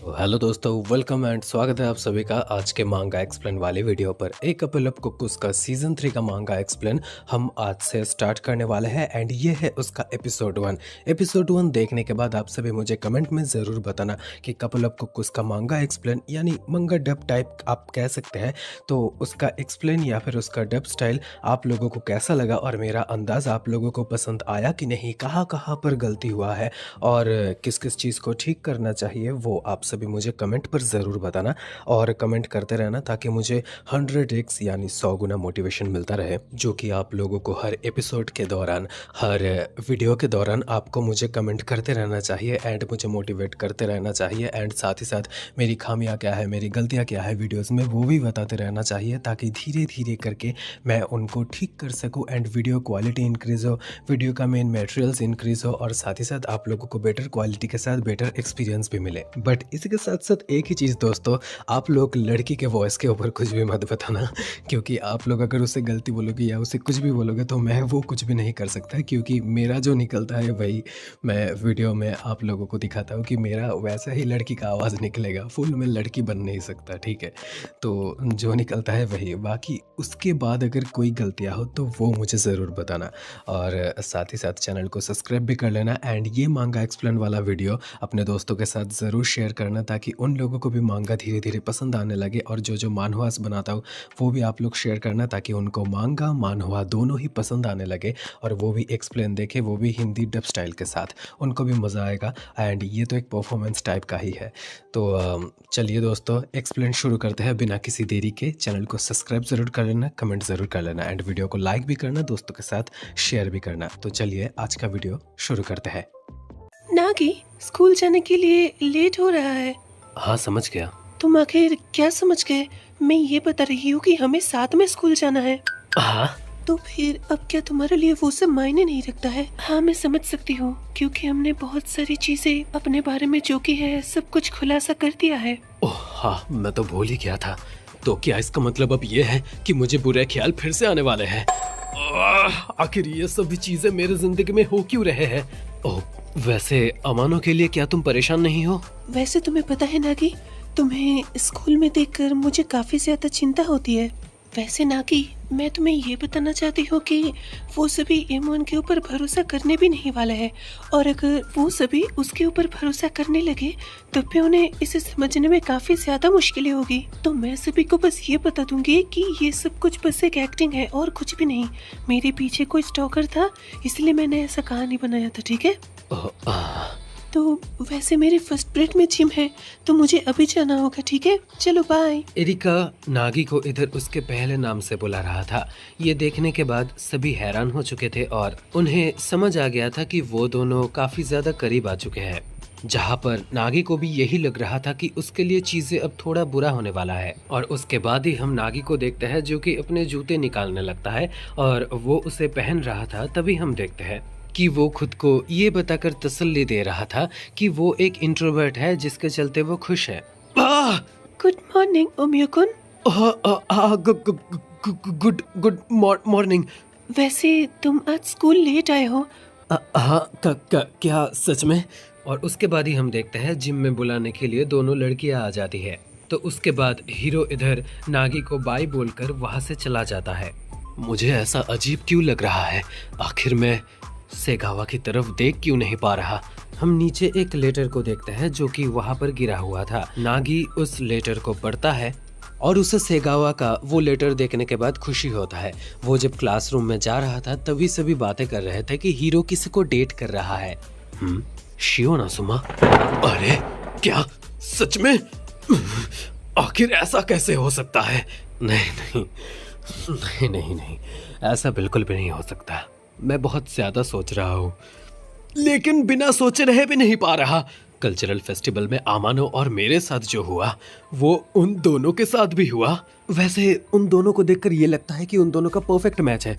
Hello दोस्तों, welcome and स्वागत है आप सभी का आज के मांगा एक्सप्लेन वाले वीडियो पर। एक कपल ऑफ कुक्कूस का सीजन 3 का मांगा एक्सप्लेन हम आज से स्टार्ट करने वाले हैं एंड ये है उसका एपिसोड 1। एपिसोड 1 देखने के बाद आप सभी मुझे कमेंट में ज़रूर बताना कि कपल ऑफ कुक्कूस का मांगा एक्सप्लेन यानी मंगा डब टाइप आप कह सकते हैं, तो उसका एक्सप्लेन या फिर उसका डब स्टाइल आप लोगों को कैसा लगा और मेरा अंदाज़ आप लोगों को पसंद आया कि नहीं, कहाँ कहाँ पर गलती हुआ है और किस किस चीज़ को ठीक करना चाहिए, वो आप सभी मुझे कमेंट पर ज़रूर बताना और कमेंट करते रहना ताकि मुझे 100x यानी 100 गुना मोटिवेशन मिलता रहे, जो कि आप लोगों को हर एपिसोड के दौरान, हर वीडियो के दौरान आपको मुझे कमेंट करते रहना चाहिए एंड मुझे मोटिवेट करते रहना चाहिए एंड साथ ही साथ मेरी खामियां क्या है, मेरी गलतियां क्या है वीडियोस में, वो भी बताते रहना चाहिए ताकि धीरे धीरे करके मैं उनको ठीक कर सकूँ एंड वीडियो क्वालिटी इंक्रीज़ हो, वीडियो का मेन मटेरियल्स इंक्रीज़ हो और साथ ही साथ आप लोगों को बेटर क्वालिटी के साथ बेटर एक्सपीरियंस भी मिले। बट इसी के साथ साथ एक ही चीज़ दोस्तों, आप लोग लड़की के वॉइस के ऊपर कुछ भी मत बताना, क्योंकि आप लोग अगर उसे गलती बोलोगे या उसे कुछ भी बोलोगे तो मैं वो कुछ भी नहीं कर सकता, क्योंकि मेरा जो निकलता है वही मैं वीडियो में आप लोगों को दिखाता हूँ कि मेरा वैसा ही लड़की का आवाज़ निकलेगा। फुल में लड़की बन नहीं सकता, ठीक है? तो जो निकलता है वही, बाकी उसके बाद अगर कोई गलतियाँ हो तो वो मुझे ज़रूर बताना और साथ ही साथ चैनल को सब्सक्राइब भी कर लेना एंड ये मांगा एक्सप्लेन वाला वीडियो अपने दोस्तों के साथ ज़रूर शेयर करना ताकि उन लोगों को भी मांगा धीरे धीरे पसंद आने लगे और जो मानहवास बनाता हूँ वो भी आप लोग शेयर करना ताकि उनको मांगा मानहवा दोनों ही पसंद आने लगे और वो भी एक्सप्लेन देखे, वो भी हिंदी डब स्टाइल के साथ, उनको भी मज़ा आएगा एंड ये तो एक परफॉर्मेंस टाइप का ही है। तो चलिए दोस्तों, एक्सप्लेन शुरू करते हैं बिना किसी देरी के। चैनल को सब्सक्राइब ज़रूर कर लेना, कमेंट ज़रूर कर लेना एंड वीडियो को लाइक भी करना, दोस्तों के साथ शेयर भी करना। तो चलिए आज का वीडियो शुरू करते हैं। नागी, स्कूल जाने के लिए लेट हो रहा है। हाँ समझ गया। तुम आखिर क्या समझ गए? मैं ये बता रही हूँ कि हमें साथ में स्कूल जाना है। हाँ तो फिर अब क्या तुम्हारे लिए वो सब मायने नहीं रखता है? हाँ मैं समझ सकती हूँ, क्योंकि हमने बहुत सारी चीजें अपने बारे में जो कि है सब कुछ खुलासा कर दिया है। ओह हाँ, मैं तो भूल ही गया था। तो क्या इसका मतलब अब ये है कि मुझे बुरे ख्याल फिर से आने वाले हैं? आखिर ये सभी चीजें मेरे जिंदगी में हो क्यों रहे हैं? ओह, वैसे अमानों के लिए क्या तुम परेशान नहीं हो? वैसे तुम्हें पता है नागी, तुम्हें स्कूल में देखकर मुझे काफी ज्यादा चिंता होती है। वैसे नागी, मैं तुम्हें ये बताना चाहती हूँ कि वो सभी इमोन के ऊपर भरोसा करने भी नहीं वाला है और अगर वो सभी उसके ऊपर भरोसा करने लगे तो फिर उन्हें इसे समझने में काफी ज्यादा मुश्किलें होगी। तो मैं सभी को बस ये बता दूंगी कि ये सब कुछ बस एक एक्टिंग है और कुछ भी नहीं। मेरे पीछे कोई स्टॉकर था, इसलिए मैंने ऐसा कहानी बनाया था, ठीक है? तो वैसे मेरी फर्स्ट पीरियड में जिम है तो मुझे अभी जाना होगा, ठीक है? चलो बाय। एरिका नागी को इधर उसके पहले नाम से बुला रहा था। ये देखने के बाद सभी हैरान हो चुके थे और उन्हें समझ आ गया था कि वो दोनों काफी ज्यादा करीब आ चुके हैं, जहाँ पर नागी को भी यही लग रहा था कि उसके लिए चीजें अब थोड़ा बुरा होने वाला है। और उसके बाद ही हम नागी को देखते हैं जो कि अपने जूते निकालने लगता है और वो उसे पहन रहा था। तभी हम देखते हैं कि वो खुद को ये बताकर तसल्ली दे रहा था कि वो एक इंट्रोवर्ट है जिसके चलते वो खुश है। गुड मॉर्निंग ओमियोकुन। Good morning. वैसे तुम आज स्कूल लेट आए हो? हाँ क्या सच में? और उसके बाद ही हम देखते हैं जिम में बुलाने के लिए दोनों लड़कियां आ जाती है। तो उसके बाद हीरो इधर नागी को बाय बोलकर वहां से चला जाता है। मुझे ऐसा अजीब क्यों लग रहा है? आखिर मैं सेगावा की तरफ देख क्यों नहीं पा रहा? हम नीचे एक लेटर को देखते हैं जो कि वहां पर गिरा हुआ था। नागी उस लेटर को पढ़ता है और उसे सेगावा का वो लेटर देखने के बाद खुशी होता है। वो जब क्लासरूम में जा रहा था तभी सभी बातें कर रहे थे कि हीरो किसी को डेट कर रहा है। शियो नासुमा? अरे क्या सच में? आखिर ऐसा कैसे हो सकता है? नहीं, ऐसा बिल्कुल भी नहीं हो सकता। मैं बहुत ज्यादा सोच रहा हूँ, लेकिन बिना सोचे रहे भी नहीं पा रहा। कल्चरल फेस्टिवल में आमानो और मेरे साथ जो हुआ वो उन दोनों के साथ भी हुआ। वैसे उन दोनों को देखकर ये लगता है कि उन दोनों का परफेक्ट मैच है।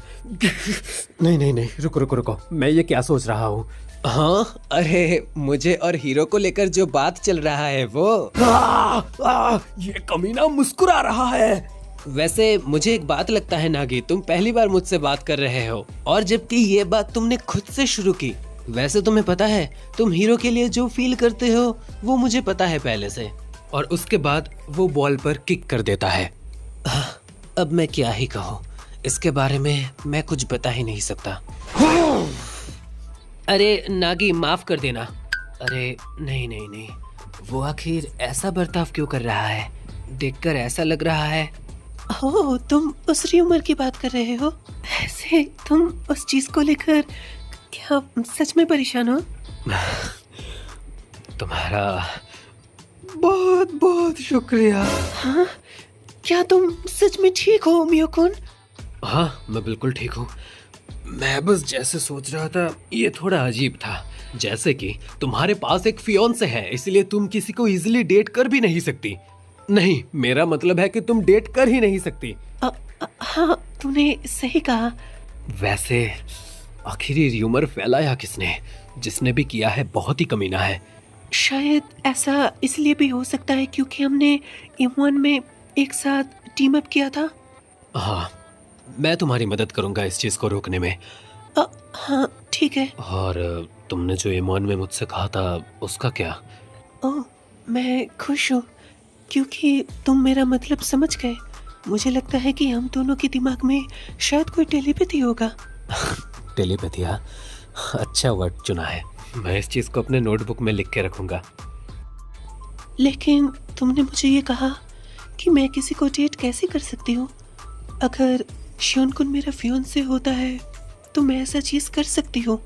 नहीं, रुको, मैं ये क्या सोच रहा हूँ? हाँ, अरे मुझे और हीरो को लेकर जो बात चल रहा है वो। ये कमीना मुस्कुरा रहा है। वैसे मुझे एक बात लगता है नागी, तुम पहली बार मुझसे बात कर रहे हो और जबकि ये बात तुमने खुद से शुरू की। वैसे तुम्हें पता है, तुम हीरो के लिए जो फील करते हो वो मुझे पता है पहले से। और उसके बाद वो बॉल पर किक कर देता है। अब मैं क्या ही कहूँ, इसके बारे में मैं कुछ बता ही नहीं सकता। अरे नागी, माफ कर देना। अरे नहीं नहीं नहीं, वो आखिर ऐसा बर्ताव क्यों कर रहा है? देखकर ऐसा लग रहा है। हो, तुम उस र्यूमर की बात कर रहे हो? ऐसे तुम उस चीज को लेकर क्या सच में परेशान हो? तुम्हारा बहुत बहुत शुक्रिया। हाँ, क्या तुम सच में ठीक हो मियोकुन? हाँ, मैं बिल्कुल ठीक हूँ। मैं बस जैसे सोच रहा था, ये थोड़ा अजीब था। जैसे कि तुम्हारे पास एक फियोंसे है, इसलिए तुम किसी को इजीली डेट कर भी नहीं सकती। नहीं, मेरा मतलब है कि तुम डेट कर ही नहीं सकती। हाँ, तूने सही कहा। वैसे आखिर ये र्यूमर फैलाया किसने? जिसने भी किया है बहुत ही कमीना है। शायद ऐसा इसलिए भी हो सकता है क्योंकि हमने इमोन में एक साथ टीम अप किया था। हाँ, मैं तुम्हारी मदद करूंगा इस चीज को रोकने में। हाँ ठीक है। और तुमने जो इमोन में मुझसे कहा था उसका क्या? ओह, मैं खुश हूँ क्योंकि तुम मेरा मतलब समझ गए। मुझे लगता है कि हम दोनों के दिमाग में शायद कोई टेलीपैथी होगा। टेलीपैथी? अच्छा वर्ड चुना है। मैं इस चीज को अपने नोटबुक में लिख के रखूंगा। लेकिन तुमने मुझे ये कहा कि मैं किसी को डेट कैसे कर सकती हूँ? अगर शियोनकुन मेरा फियोंसे होता है तो मैं ऐसा चीज कर सकती हूँ।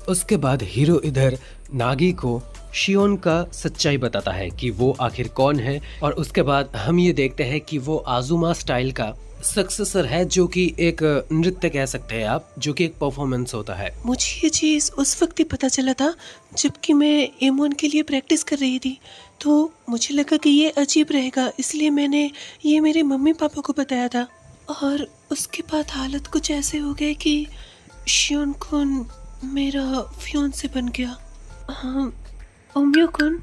उसके बाद हीरो इधर नागी को शियोन का सच्चाई बताता है कि वो आखिर कौन है। और उसके बाद हम ये देखते हैं कि वो आजुमा स्टाइल का सक्सेसर है, जो कि एक नृत्य कह सकते हैं आप, जो कि एक परफॉर्मेंस होता है। मुझे ये चीज उस वक्त ही पता चला था जबकि मैं एमोन के लिए प्रैक्टिस कर रही थी, तो मुझे लगा कि ये अजीब रहेगा, इसलिए मैंने ये मेरे मम्मी पापा को बताया था। और उसके बाद हालत कुछ ऐसे हो गए कि शियोनकुन मेरा फियोंसे बन गया। हाँ, ओमियोकुन।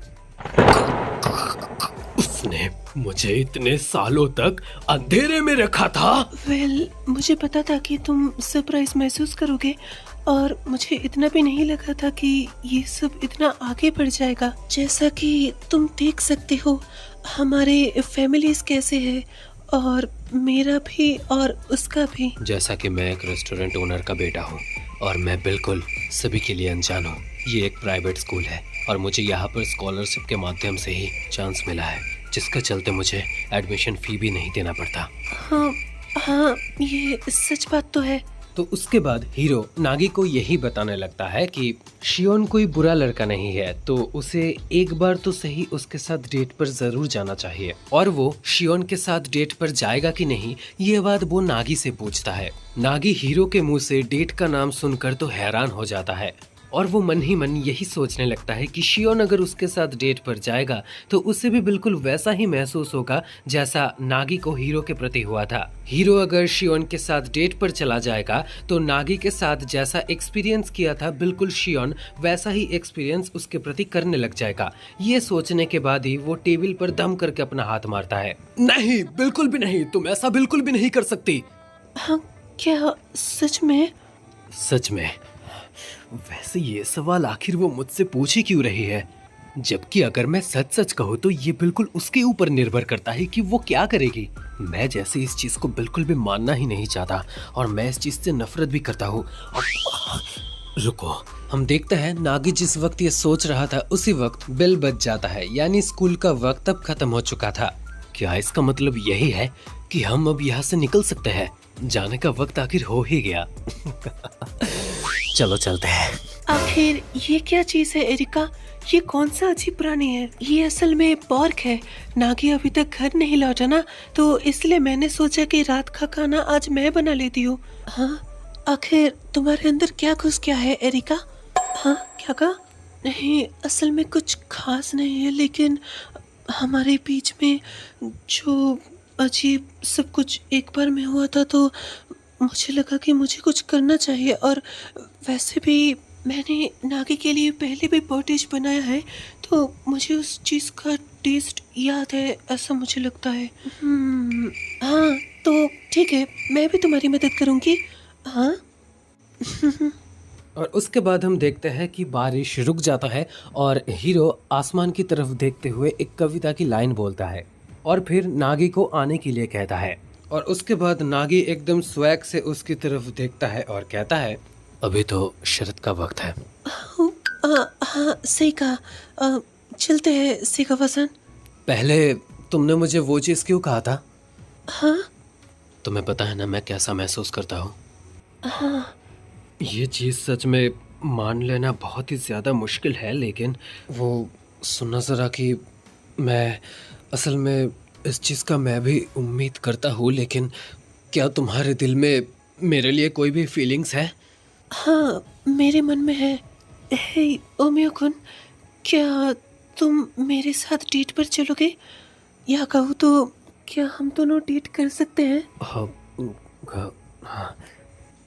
उसने मुझे इतने सालों तक अंधेरे में रखा था। वेल, मुझे पता था कि तुम सरप्राइज महसूस करोगे और मुझे इतना भी नहीं लगा था कि ये सब इतना आगे बढ़ जाएगा। जैसा कि तुम देख सकते हो हमारे फैमिलीज कैसे है, और मेरा भी और उसका भी। जैसा कि मैं एक रेस्टोरेंट ओनर का बेटा हूँ और मैं बिल्कुल सभी के लिए अनजान हूँ। ये एक प्राइवेट स्कूल है और मुझे यहाँ पर स्कॉलरशिप के माध्यम से ही चांस मिला है, जिसके चलते मुझे एडमिशन फी भी नहीं देना पड़ता। हाँ हाँ, ये सच बात तो है। तो उसके बाद हीरो नागी को यही बताने लगता है कि शियोन कोई बुरा लड़का नहीं है, तो उसे एक बार तो सही उसके साथ डेट पर जरूर जाना चाहिए। और वो शियोन के साथ डेट पर जाएगा कि नहीं, ये बात वो नागी से पूछता है। नागी हीरो के मुंह से डेट का नाम सुनकर तो हैरान हो जाता है और वो मन ही मन यही सोचने लगता है कि शियोन अगर उसके साथ डेट पर जाएगा तो उसे भी बिल्कुल वैसा ही महसूस होगा जैसा नागी को हीरो के प्रति हुआ था। हीरो अगर शियोन के साथ डेट पर चला जाएगा तो नागी के साथ जैसा एक्सपीरियंस किया था, बिल्कुल शियोन वैसा ही एक्सपीरियंस उसके प्रति करने लग जाएगा। ये सोचने के बाद ही वो टेबल पर दम करके अपना हाथ मारता है। नहीं, बिल्कुल भी नहीं, तुम ऐसा बिल्कुल भी नहीं कर सकती। हाँ, क्या सच में? सच में? वैसे ये सवाल आखिर वो मुझसे पूछ ही क्यों रही है, जबकि अगर मैं सच सच कहूँ तो ये बिल्कुल उसके ऊपर निर्भर करता है कि वो क्या करेगी। मैं जैसे इस चीज को बिल्कुल भी मानना ही नहीं चाहता और मैं इस चीज से नफरत भी करता हूँ। रुको, हम देखते हैं नागी जिस वक्त ये सोच रहा था उसी वक्त बेल बज जाता है, यानी स्कूल का वक्त अब खत्म हो चुका था। क्या इसका मतलब यही है कि हम अब यहाँ से निकल सकते हैं? जाने का वक्त आखिर हो ही गया। चलो चलते हैं। आखिर ये क्या चीज है एरिका? ये कौन सा अजीब प्राणी है? ये असल में पॉर्क है। नागी अभी तक घर नहीं लौटा ना, तो इसलिए मैंने सोचा कि रात का खाना आज मैं बना लेती हूँ। हाँ, आखिर तुम्हारे अंदर क्या घुस गया है एरिका? हाँ, क्या कहा? नहीं, असल में कुछ खास नहीं है, लेकिन हमारे बीच में जो अजीब सब कुछ एक बार में हुआ था, तो मुझे लगा कि मुझे कुछ करना चाहिए। और वैसे भी मैंने नागी के लिए पहले भी पोटेज बनाया है, तो मुझे उस चीज़ का टेस्ट याद है, ऐसा मुझे लगता है। हाँ, तो ठीक है, मैं भी तुम्हारी मदद करूँगी। हाँ। और उसके बाद हम देखते हैं कि बारिश रुक जाता है और हीरो आसमान की तरफ देखते हुए एक कविता की लाइन बोलता है और फिर नागी को आने के लिए कहता है। और उसके बाद नागी एकदम स्वैग से उसकी तरफ देखता है और कहता है, अभी तो शरद का वक्त है। हाँ सही कहा। चलते हैं सेगावा-सान। पहले तुमने मुझे वो चीज़ क्यों कहा था? हाँ तुम्हें पता है ना मैं कैसा महसूस करता हूँ। हाँ ये चीज़ सच में मान लेना बहुत ही ज़्यादा मुश्किल है, लेकिन वो सुनना ज़रा कि मैं असल में इस चीज़ का मैं भी उम्मीद करता हूँ, लेकिन क्या तुम्हारे दिल में मेरे लिए कोई भी फीलिंग्स है? हाँ मेरे मन में है। हे ओमियो-कुन, क्या तुम मेरे साथ डेट पर चलोगे? या कहूँ तो क्या हम दोनों डेट कर सकते हैं? हाँ, हाँ।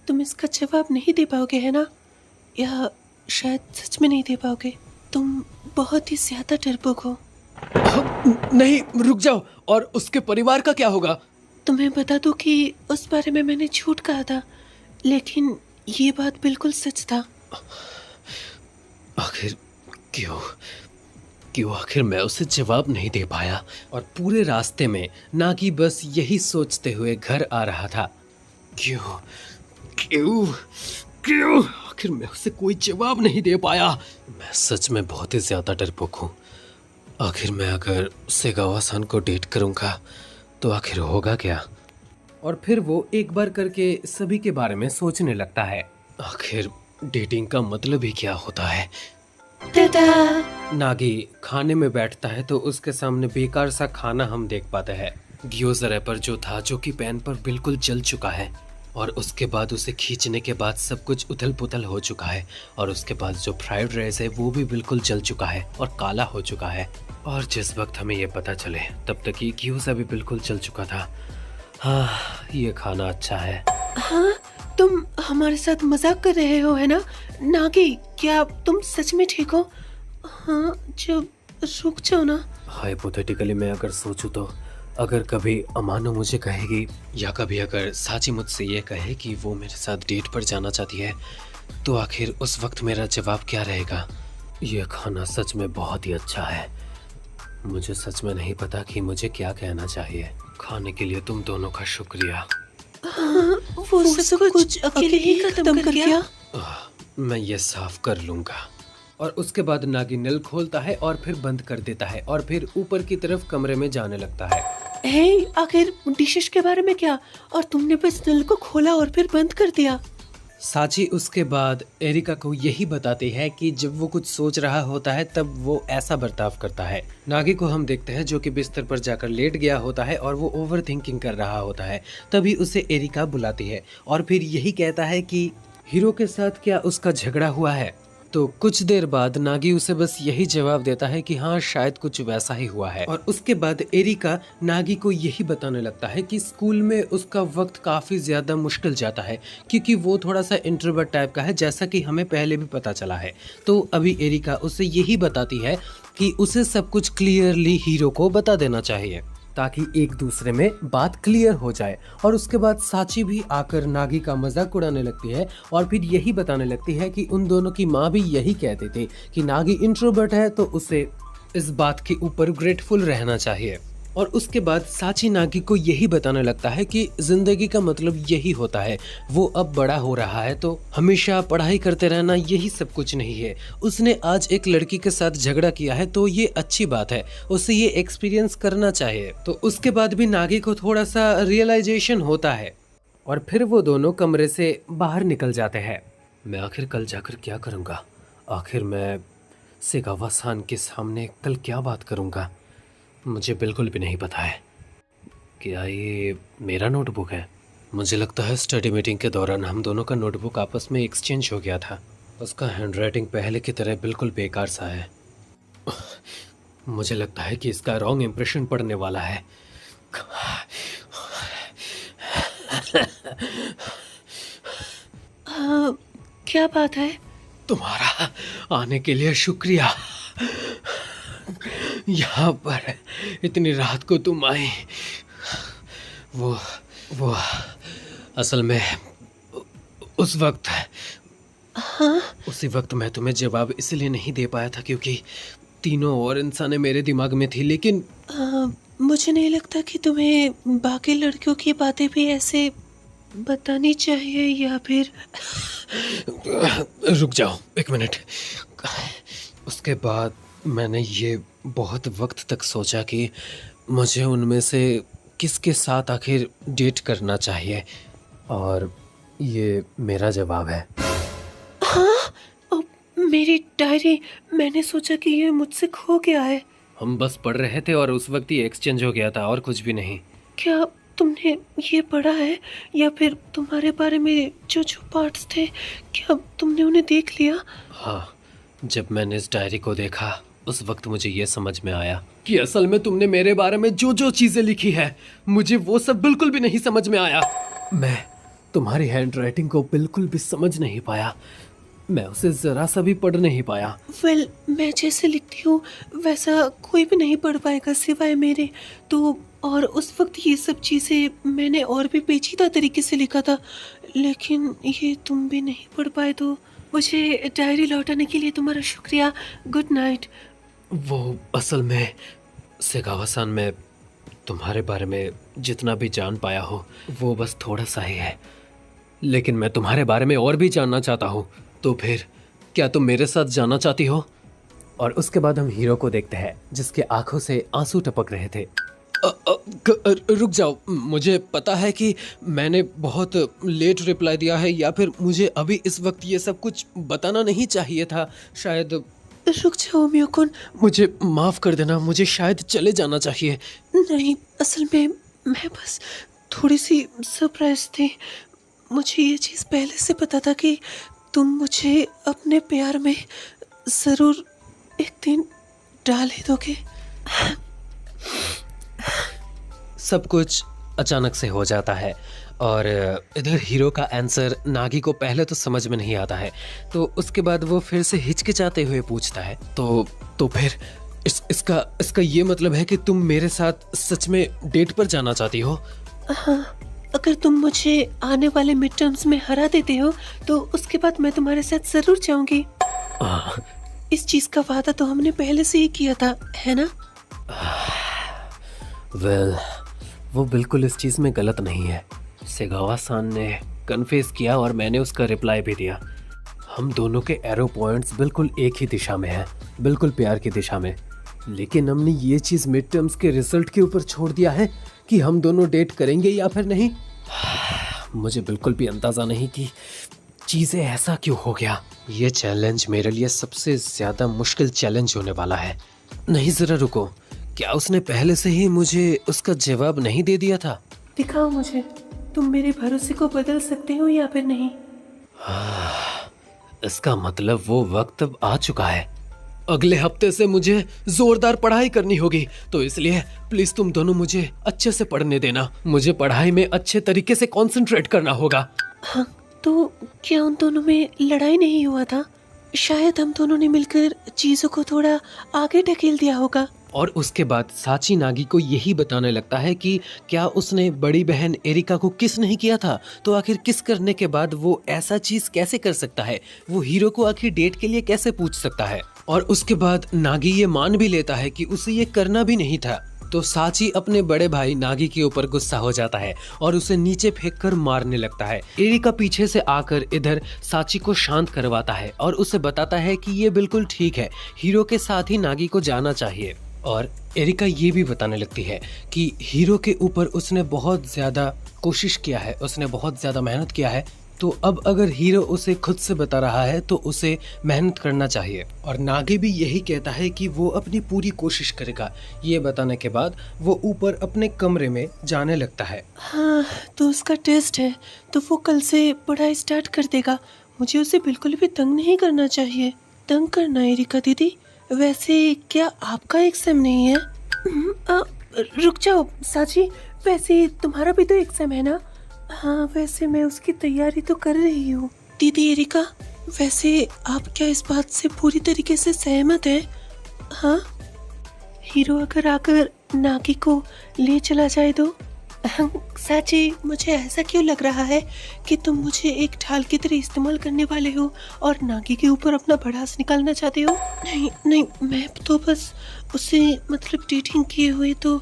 तुम इसका जवाब नहीं दे पाओगे है ना? या शायद सच में नहीं दे पाओगे? तुम बहुत ही ज्यादा डरपोक हो। नहीं, रुक जाओ। और उसके परिवार का क्या होगा? तुम्हें बता दूं कि उस बारे में मैंने झूठ कहा था, लेकिन ये बात बिल्कुल सच था। आखिर क्यों क्यों आखिर मैं उसे जवाब नहीं दे पाया। और पूरे रास्ते में नागी बस यही सोचते हुए घर आ रहा था, क्यों क्यों क्यों आखिर मैं उसे कोई जवाब नहीं दे पाया। मैं सच में बहुत ही ज्यादा डरपोक हूँ। आखिर मैं अगर सेगावा-सान को डेट करूँगा तो आखिर होगा क्या? और फिर वो एक बार करके सभी के बारे में सोचने लगता है, आखिर डेटिंग का मतलब ही क्या होता है। नागी खाने में बैठता है तो उसके सामने बेकार सा खाना हम देख पाते हैं। ग्योजा रैपर जो था, जो कि पैन पर बिल्कुल जल चुका है और उसके बाद उसे खींचने के बाद सब कुछ उथल पुथल हो चुका है। और उसके बाद जो फ्राइड राइस है वो भी बिल्कुल जल चुका है और काला हो चुका है। और जिस वक्त हमें ये पता चले तब तक ये ग्योजा भी बिल्कुल जल चुका था। हाँ, ये खाना अच्छा है। हाँ, तुम हमारे साथ मजाक कर रहे हो है ना? नागी, क्या तुम सच में ठीक हो? हाँ, जब रुक जाओ ना। हाइपोथेटिकली मैं अगर सोचूं तो अगर कभी अमानो मुझे कहेगी या कभी अगर साची मुझसे ये कहे कि वो मेरे साथ डेट पर जाना चाहती है तो आखिर उस वक्त मेरा जवाब क्या रहेगा? ये खाना सच में बहुत ही अच्छा है। मुझे सच में नहीं पता कि मुझे क्या कहना चाहिए। खाने के लिए तुम दोनों का शुक्रिया। हाँ, वो सब कुछ अकेले ही खत्म कर दिया। मैं ये साफ कर लूंगा। और उसके बाद नागी नल खोलता है और फिर बंद कर देता है और फिर ऊपर की तरफ कमरे में जाने लगता है। हे, आखिर डिशेस के बारे में क्या? और तुमने बस नल को खोला और फिर बंद कर दिया। साची उसके बाद एरिका को यही बताती है कि जब वो कुछ सोच रहा होता है तब वो ऐसा बर्ताव करता है। नागी को हम देखते हैं जो कि बिस्तर पर जाकर लेट गया होता है और वो ओवर थिंकिंग कर रहा होता है। तभी उसे एरिका बुलाती है और फिर यही कहता है कि हीरो के साथ क्या उसका झगड़ा हुआ है। तो कुछ देर बाद नागी उसे बस यही जवाब देता है कि हाँ, शायद कुछ वैसा ही हुआ है। और उसके बाद एरिका नागी को यही बताने लगता है कि स्कूल में उसका वक्त काफी ज्यादा मुश्किल जाता है क्योंकि वो थोड़ा सा इंट्रोवर्ट टाइप का है, जैसा कि हमें पहले भी पता चला है। तो अभी एरिका उसे यही बताती है कि उसे सब कुछ क्लियरली हीरो को बता देना चाहिए ताकि एक दूसरे में बात क्लियर हो जाए। और उसके बाद साची भी आकर नागी का मजाक उड़ाने लगती है और फिर यही बताने लगती है कि उन दोनों की माँ भी यही कहती थी कि नागी इंट्रोवर्ट है तो उसे इस बात के ऊपर ग्रेटफुल रहना चाहिए। और उसके बाद साची नागी को यही बताने लगता है कि जिंदगी का मतलब यही होता है। वो अब बड़ा हो रहा है तो हमेशा पढ़ाई करते रहना यही सब कुछ नहीं है। उसने आज एक लड़की के साथ झगड़ा किया है तो ये अच्छी बात है, उसे ये एक्सपीरियंस करना चाहिए। तो उसके बाद भी नागी को थोड़ा सा रियलाइजेशन होता है और फिर वो दोनों कमरे से बाहर निकल जाते हैं। मैं आखिर कल जाकर क्या करूँगा? आखिर मैं सेगावा-सान के सामने कल क्या बात करूँगा? मुझे बिल्कुल भी नहीं पता है। क्या ये मेरा नोटबुक है? मुझे लगता है स्टडी मीटिंग के दौरान हम दोनों का नोटबुक आपस में एक्सचेंज हो गया था। उसका हैंडराइटिंग पहले की तरह बिल्कुल बेकार सा है। मुझे लगता है कि इसका रॉन्ग इम्प्रेशन पड़ने वाला है। क्या बात है? तुम्हारा आने के लिए शुक्रिया। यहाँ पर इतनी रात को तुम आई। वो असल में उस वक्त हाँ। उसी वक्त मैं तुम्हें जवाब इसलिए नहीं दे पाया था क्योंकि तीनों और इंसानें मेरे दिमाग में थी, लेकिन मुझे नहीं लगता कि तुम्हें बाकी लड़कियों की बातें भी ऐसे बतानी चाहिए, या फिर रुक जाओ एक मिनट। उसके बाद मैंने ये बहुत वक्त तक सोचा कि मुझे उनमें से किसके साथ आखिर डेट करना चाहिए, और ये मेरा जवाब है। हाँ, मेरी डायरी, मैंने सोचा कि ये मुझसे खो गया है। हम बस पढ़ रहे थे और उस वक्त ही एक्सचेंज हो गया था, और कुछ भी नहीं। क्या तुमने ये पढ़ा है, या फिर तुम्हारे बारे में जो जो पार्ट्स थे, क्या तुमने उन्हें देख लिया? हाँ, जब मैंने इस डायरी को देखा उस वक्त मुझे ये समझ में आया कि असल में तुमने मेरे बारे में जो जो चीजें लिखी है मुझे वो सब बिल्कुल भी नहीं समझ में आया। मैं तुम्हारी हैंडराइटिंग को बिल्कुल भी समझ नहीं पाया, मैं उसे जरा सा भी पढ़ नहीं पाया। वेल, मैं जैसे लिखती हूँ वैसा कोई भी नहीं पढ़ पाएगा सिवाय मेरे। तो और उस वक्त ये सब चीज़ें मैंने और भी पेचीदा तरीके से लिखा था, लेकिन ये तुम भी नहीं पढ़ पाए, तो मुझे डायरी लौटाने के लिए तुम्हारा शुक्रिया। Good night. वो असल में सेगावा-सान, मैं तुम्हारे बारे में जितना भी जान पाया हो वो बस थोड़ा सा ही है, लेकिन मैं तुम्हारे बारे में और भी जानना चाहता हूँ। तो फिर क्या तुम मेरे साथ जाना चाहती हो? और उसके बाद हम हीरो को देखते हैं जिसके आंखों से आंसू टपक रहे थे। रुक जाओ, मुझे पता है कि मैंने बहुत लेट रिप्लाई दिया है, या फिर मुझे अभी इस वक्त ये सब कुछ बताना नहीं चाहिए था शायद। रुक जाओ मियोकुन, मुझे माफ़ कर देना, मुझे शायद चले जाना चाहिए। नहीं, असल में मैं बस थोड़ी सी सरप्राइज थी। मुझे ये चीज़ पहले से पता था कि तुम मुझे अपने प्यार में ज़रूर एक दिन डाल ही दोगे। सब कुछ अचानक से हो जाता है और इधर हीरो का आंसर नागी को पहले तो समझ में नहीं आता है, तो उसके बाद वो फिर से हिचकिचाते हुए पूछता है, तो फिर इसका ये मतलब है कि तुम मेरे साथ सच में डेट पर जाना चाहती हो? हाँ, अगर तुम मुझे आने वाले मिड टर्म्स में हरा देते हो तो उसके बाद मैं तुम्हारे साथ ज़रूर जाऊंगी। इस चीज़ का वादा तो हमने पहले से ही किया था, है ना? वेल, वो बिल्कुल इस चीज़ में गलत नहीं है। सेगावा-सान ने कन्फेस किया और मैंने उसका रिप्लाई भी दिया। हम दोनों के एरो पॉइंट्स बिल्कुल एक ही दिशा में हैं, बिल्कुल प्यार की दिशा में, लेकिन हमने ये चीज़ मिड टर्म्स के रिजल्ट के ऊपर छोड़ दिया है कि हम दोनों डेट करेंगे या फिर नहीं। मुझे बिल्कुल भी अंदाज़ा नहीं कि चीज़ें ऐसा क्यों हो गया। ये चैलेंज मेरे लिए सबसे ज़्यादा मुश्किल चैलेंज होने वाला है। नहीं, ज़रा रुको, क्या उसने पहले से ही मुझे उसका जवाब नहीं दे दिया था? दिखाओ मुझे, तुम मेरे भरोसे को बदल सकते हो या फिर नहीं। इसका मतलब वो वक्त अब आ चुका है। अगले हफ्ते से मुझे जोरदार पढ़ाई करनी होगी, तो इसलिए प्लीज तुम दोनों मुझे अच्छे से पढ़ने देना। मुझे पढ़ाई में अच्छे तरीके से कंसंट्रेट करना होगा। हाँ, तो क्या उन दोनों में लड़ाई नहीं हुआ था? शायद हम दोनों ने मिलकर चीजों को थोड़ा आगे ढकेल दिया होगा। और उसके बाद साची नागी को यही बताने लगता है कि क्या उसने बड़ी बहन एरिका को किस नहीं किया था, तो आखिर किस करने के बाद वो ऐसा चीज कैसे कर सकता है, वो हीरो को आखिर डेट के लिए कैसे पूछ सकता है। और उसके बाद नागी ये मान भी लेता है कि उसे ये करना भी नहीं था। तो साची अपने बड़े भाई नागी के ऊपर गुस्सा हो जाता है और उसे नीचे फेंककर मारने लगता है। एरिका पीछे से आकर इधर साची को शांत करवाता है और उसे बताता है कि ये बिल्कुल ठीक है, हीरो के साथ ही नागी को जाना चाहिए। और एरिका ये भी बताने लगती है कि हीरो के ऊपर उसने बहुत ज़्यादा कोशिश किया है, उसने बहुत ज़्यादा मेहनत किया है, तो अब अगर हीरो उसे खुद से बता रहा है तो उसे मेहनत करना चाहिए। और नागी भी यही कहता है कि वो अपनी पूरी कोशिश करेगा। ये बताने के बाद वो ऊपर अपने कमरे में जाने लगता है। हाँ, तो उसका टेस्ट है, तो वो कल से पढ़ाई स्टार्ट कर देगा। मुझे उसे बिल्कुल भी तंग नहीं करना चाहिए। तंग करना एरिका दीदी? वैसे क्या आपका एग्जाम नहीं है? रुक जाओ साची, वैसे तुम्हारा भी तो एग्जाम है ना? हाँ, वैसे मैं उसकी तैयारी तो कर रही हूँ। दीदी एरिका, वैसे आप क्या इस बात से पूरी तरीके से सहमत हैं? हाँ, हीरो अगर आकर नागी को ले चला जाए तो? साची, मुझे ऐसा क्यों लग रहा है कि तुम मुझे एक ढाल की तरह इस्तेमाल करने वाले हो और नागी के ऊपर अपना भड़ास निकालना चाहते हो? नहीं नहीं, मैं तो बस उसे मतलब डेटिंग किए हुए तो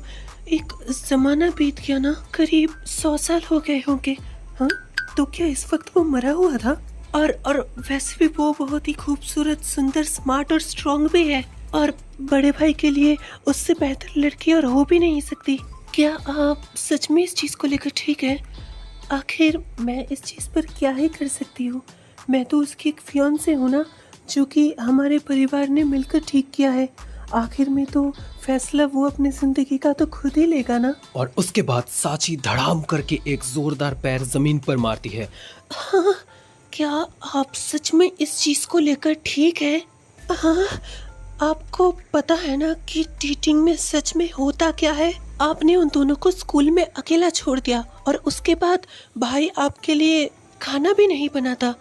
एक जमाना बीत गया ना, करीब 100 साल हो गए होंगे। हाँ, तो क्या इस वक्त वो मरा हुआ था? और वैसे भी वो बहुत ही खूबसूरत, सुंदर, स्मार्ट और स्ट्रॉन्ग भी है, और बड़े भाई के लिए उससे बेहतर लड़की और हो भी नहीं सकती। क्या आप सच में इस चीज़ को लेकर ठीक है? आखिर मैं इस चीज़ पर क्या ही कर सकती हूँ? मैं तो उसकी एक फियांसे हूँ ना, जो कि हमारे परिवार ने मिलकर ठीक किया है। आखिर में तो फैसला वो अपनी जिंदगी का तो खुद ही लेगा ना। और उसके बाद साची धड़ाम करके एक जोरदार पैर जमीन पर मारती है। हाँ, क्या आप सच में इस चीज़ को लेकर ठीक है? हाँ, आपको पता है ना कि डेटिंग में सच में होता क्या है? आपने उन दोनों को स्कूल में अकेला छोड़ दिया और उसके बाद भाई आपके लिए खाना भी नहीं बनाता।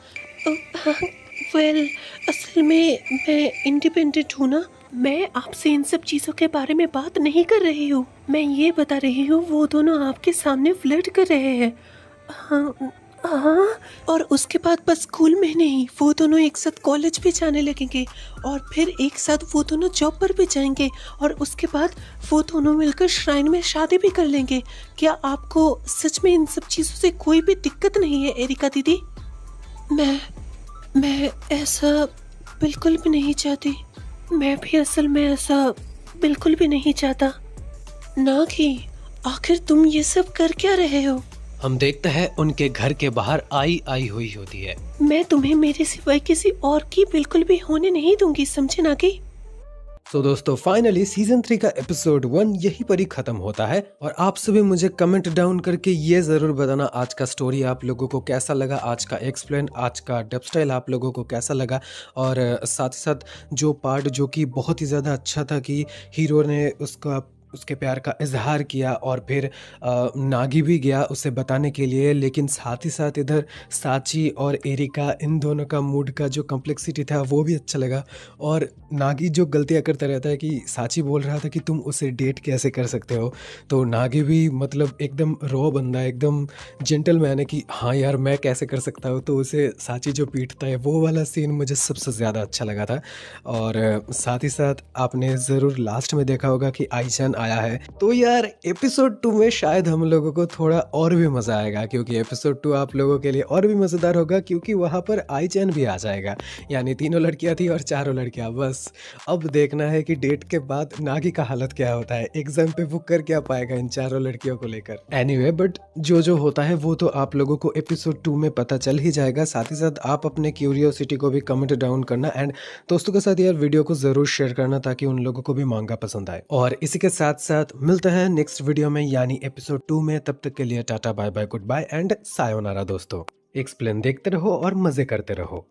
वेल, असल में मैं इंडिपेंडेंट हूँ ना। मैं आपसे इन सब चीज़ों के बारे में बात नहीं कर रही हूँ। मैं ये बता रही हूँ वो दोनों आपके सामने फ्लर्ट कर रहे हैं। हाँ हाँ, और उसके बाद बस स्कूल में नहीं, वो दोनों एक साथ कॉलेज भी जाने लगेंगे और फिर एक साथ वो दोनों जॉब पर भी जाएंगे और उसके बाद वो दोनों मिलकर श्राइन में शादी भी कर लेंगे। क्या आपको सच में इन सब चीज़ों से कोई भी दिक्कत नहीं है एरिका दीदी? मैं ऐसा बिल्कुल भी नहीं चाहती। मैं भी असल में ऐसा बिल्कुल भी नहीं चाहता। ना कि आखिर तुम ये सब कर क्या रहे हो? हम देखते हैं उनके घर के बाहर आई हुई होती है। मैं तुम्हें मेरे सिवाय किसी और की बिल्कुल भी होने नहीं दूंगी, समझे ना कि? तो दोस्तों फाइनली सीजन 3 का एपिसोड 1 यहीं पर ही खत्म होता है और आप सभी मुझे कमेंट डाउन करके ये जरूर बताना आज का स्टोरी आप लोगों को कैसा लगा, आज का एक्सप्लेन, आज का डब स्टाइल आप लोगों को कैसा लगा। और साथ ही साथ जो पार्ट जो कि बहुत ही ज़्यादा अच्छा था कि हीरो ने उसके प्यार का इजहार किया और फिर नागी भी गया उसे बताने के लिए, लेकिन साथ ही साथ इधर साची और एरिका इन दोनों का मूड का जो कॉम्प्लेक्सिटी था वो भी अच्छा लगा। और नागी जो गलतियां करता रहता है कि साची बोल रहा था कि तुम उसे डेट कैसे कर सकते हो, तो नागी भी मतलब एकदम रॉ बंदा है, एकदम जेंटलमैन है कि हाँ यार मैं कैसे कर सकता हूँ, तो उसे साची जो पीटता है वो वाला सीन मुझे सबसे ज़्यादा अच्छा लगा था। और साथ ही साथ आपने ज़रूर लास्ट में देखा होगा कि आईचैन आया है, तो यार एपिसोड 2 में शायद हम लोगों को थोड़ा और भी मज़ा आएगा, क्योंकि एपिसोड 2 आप लोगों के लिए और भी मज़ेदार होगा क्योंकि वहाँ पर आईचैन भी आ जाएगा। यानी 3 लड़कियाँ थी और 4 लड़कियाँ, बस अब देखना है कि डेट के बाद नागी का हालत क्या होता है, एग्जाम पे वो कर क्या पाएगा इन 4 लड़कियों को लेकर। एनीवे बट जो होता है वो तो आप लोगों को एपिसोड 2 में पता चल ही जाएगा। साथ ही साथ आप अपने क्यूरियोसिटी को भी कमेंट डाउन करना एंड दोस्तों के साथ यार वीडियो को जरूर शेयर करना ताकि उन लोगों को भी मांगा पसंद आए। और इसी के साथ साथ मिलते हैं नेक्स्ट वीडियो में यानी एपिसोड 2 में। तब तक के लिए tata bye bye goodbye and sayonara दोस्तों। एक्सप्लेन देखते रहो और मजे करते रहो।